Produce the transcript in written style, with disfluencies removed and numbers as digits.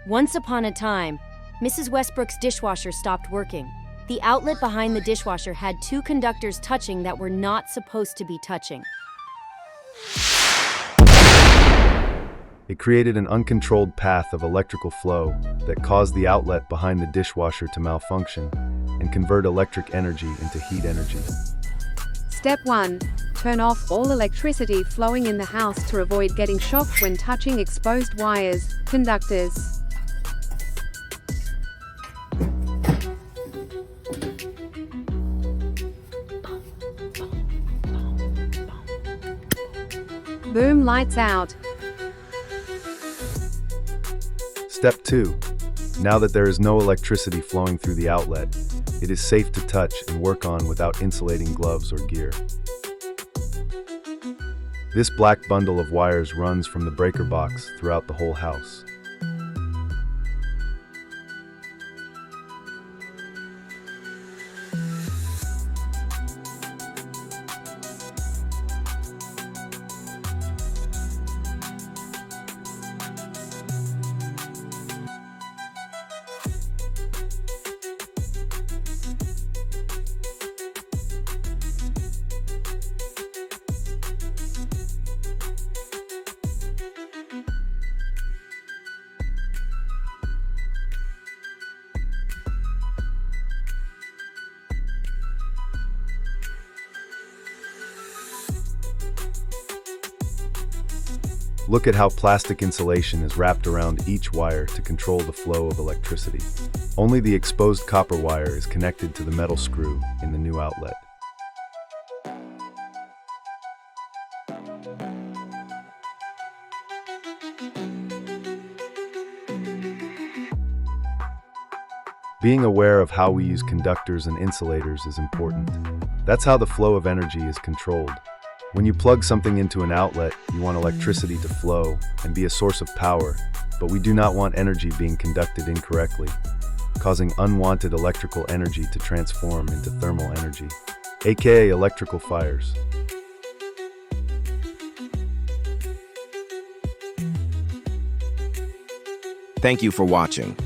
Once upon a time, Mrs. Westbrook's dishwasher stopped working. The outlet behind the dishwasher had two conductors touching that were not supposed to be touching. It created an uncontrolled path of electrical flow that caused the outlet behind the dishwasher to malfunction and convert electric energy into heat energy. Step 1. Turn off all electricity flowing in the house to avoid getting shocked when touching exposed wires, conductors. Boom, lights out. Step 2. Now that there is no electricity flowing through the outlet, it is safe to touch and work on without insulating gloves or gear. This black bundle of wires runs from the breaker box throughout the whole house. Look at how plastic insulation is wrapped around each wire to control the flow of electricity. Only the exposed copper wire is connected to the metal screw in the new outlet. Being aware of how we use conductors and insulators is important. That's how the flow of energy is controlled. When you plug something into an outlet, you want electricity to flow and be a source of power, but we do not want energy being conducted incorrectly, causing unwanted electrical energy to transform into thermal energy, aka electrical fires. Thank you for watching.